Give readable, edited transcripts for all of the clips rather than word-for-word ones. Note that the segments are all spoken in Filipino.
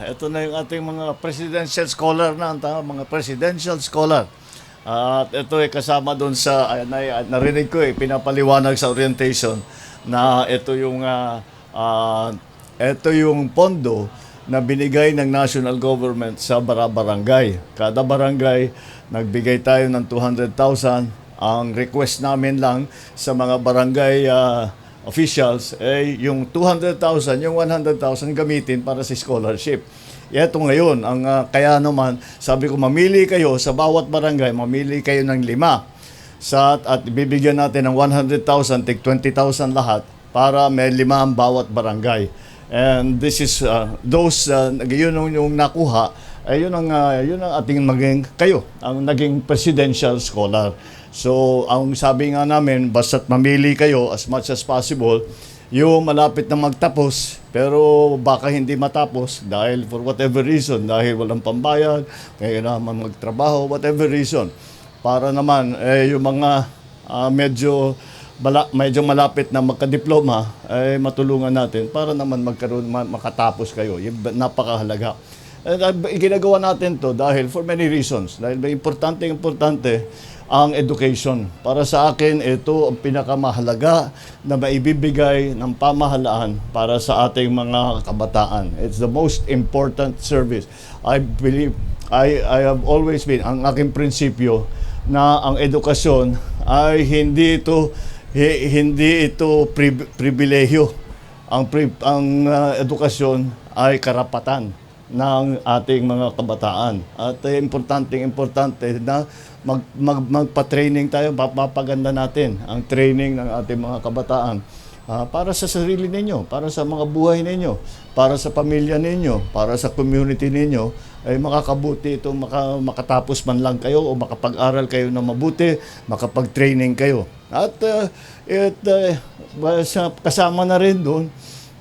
Ito na yung ating mga presidential scholar na, mga presidential scholar. At ito ay kasama doon sa, narinig ko pinapaliwanag sa orientation na ito yung pondo na binigay ng national government sa barangay. Kada barangay, nagbigay tayo ng 200,000. Ang request namin lang sa mga barangay officials ay yung 200,000, yung 100,000 gamitin para sa scholarship. Ito ngayon, kaya naman, sabi ko mamili kayo sa bawat barangay, mamili kayo ng 5. At bibigyan natin ng 100,000, tig 20,000 lahat para may 5 ang bawat barangay. And this is, yun yung nakuha, yun ang ating ang naging presidential scholar. So, ang sabi nga namin, basta't mamili kayo as much as possible, yung malapit na magtapos, pero baka hindi matapos dahil for whatever reason, dahil walang pambayad, kaya naman magtrabaho, whatever reason. Para naman, yung mga medyo malapit na magka-diploma, matulungan natin para naman makatapos kayo. Yung napakahalaga. Ginagawa natin to dahil for many reasons. Dahil importante ang education. Para sa akin, ito ang pinakamahalaga na maibibigay ng pamahalaan para sa ating mga kabataan. It's the most important service. I believe, I have always been, ang aking prinsipyo na ang edukasyon ay hindi ito pribilehyo. Ang edukasyon ay karapatan ng ating mga kabataan. At importante na magpa-training tayo, mapapaganda natin ang training ng ating mga kabataan para sa sarili ninyo, para sa mga buhay ninyo, para sa pamilya ninyo, para sa community ninyo, ay makakabuti ito, makatapos man lang kayo o makapag-aral kayo na mabuti, makapag-training kayo. At kasama na rin doon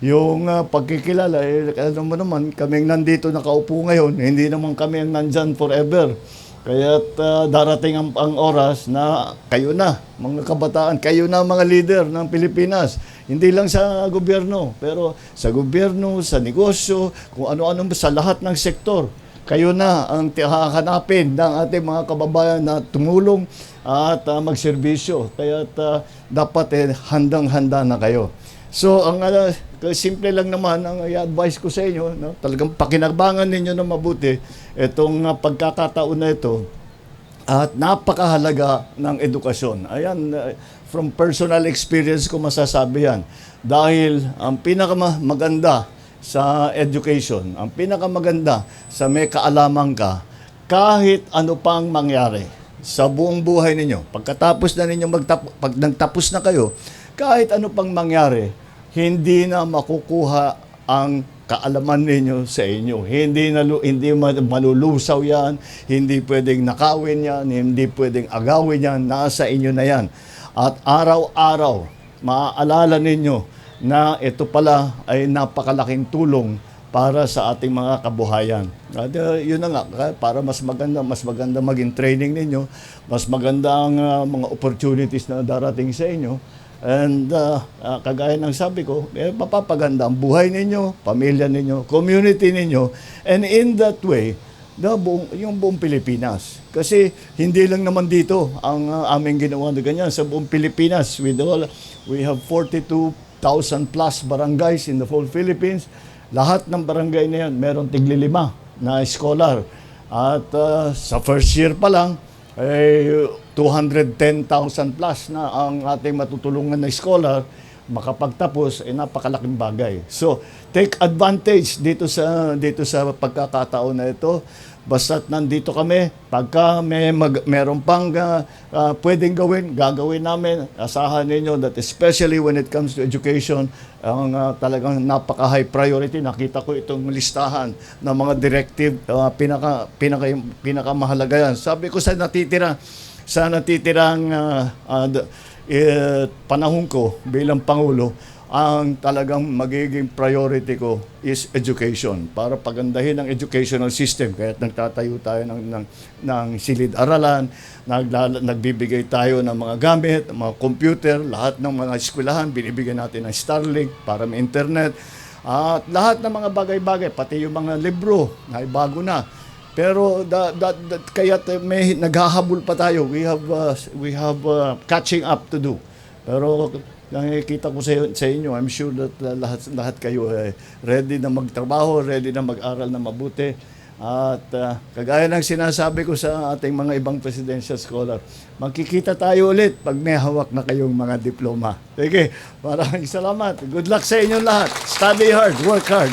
yung pagkikilala. Alam mo naman, kaming nandito nakaupo ngayon, hindi naman kami ang nandyan forever. Kaya darating ang oras na kayo na, mga kabataan, kayo na mga leader ng Pilipinas. Hindi lang sa gobyerno, pero sa gobyerno, sa negosyo, kung ano-ano sa lahat ng sektor. Kayo na ang hahanapin ng ating mga kababayan na tumulong at magserbisyo. Kaya dapat handang-handa na kayo. So, ang simple lang naman ang i-advise ko sa inyo, no? Talagang pakinabangan ninyo na mabuti itong pagkakataon na ito at napakahalaga ng edukasyon. Ayan, from personal experience ko masasabi yan. Dahil ang pinakamaganda sa education, ang pinakamaganda sa may kaalaman ka, kahit ano pang mangyari sa buong buhay ninyo, pagkatapos na ninyo pag nagtapos na kayo, kahit ano pang mangyari, hindi na makukuha ang kaalaman ninyo sa inyo. Hindi malulusaw yan, hindi pwedeng nakawin yan, hindi pwedeng agawin yan, nasa inyo na yan. At araw-araw, maaalala ninyo na ito pala ay napakalaking tulong para sa ating mga kabuhayan. At yun na nga, para mas maganda maging training ninyo, mas maganda ang mga opportunities na darating sa inyo. And kagaya ng sabi ko, mapapaganda ang buhay ninyo, pamilya ninyo, community ninyo, and in that way, yung buong Pilipinas. Kasi hindi lang naman dito ang aming ginawa na ganyan. Sa buong Pilipinas, we have 42,000 plus barangays in the whole Philippines. Lahat ng barangay na yan, meron tigli-5 na scholar. At sa first year pa lang, 210,000 plus na ang ating matutulungan na scholar makapagtapos, napakalaking bagay. So, take advantage dito sa pagkakataon na ito. Basta't nandito kami, pagka meron pang pwedeng gagawin namin. Asahan ninyo that especially when it comes to education, ang talagang napaka-high priority. Nakita ko itong listahan ng mga directive, pinakamahalaga yan. Sabi ko sa natitirang panahon ko bilang Pangulo, ang talagang magiging priority ko is education. Para pagandahin ang educational system. Kaya nagtatayo tayo ng silid-aralan, nagbibigay tayo ng mga gamit, mga computer, lahat ng mga eskwelahan, binibigyan natin ng Starlink para may internet. At lahat ng mga bagay-bagay, pati yung mga libro, ay bago na. Pero kaya may naghahabol pa tayo. We have catching up to do. Pero nakikita ko sa inyo, I'm sure that lahat kayo ready na magtrabaho, ready na mag-aral na mabuti. At kagaya ng sinasabi ko sa ating mga ibang presidential scholar, magkikita tayo ulit pag may hawak na kayong mga diploma. Sige, maraming salamat. Good luck sa inyo lahat. Study hard, work hard.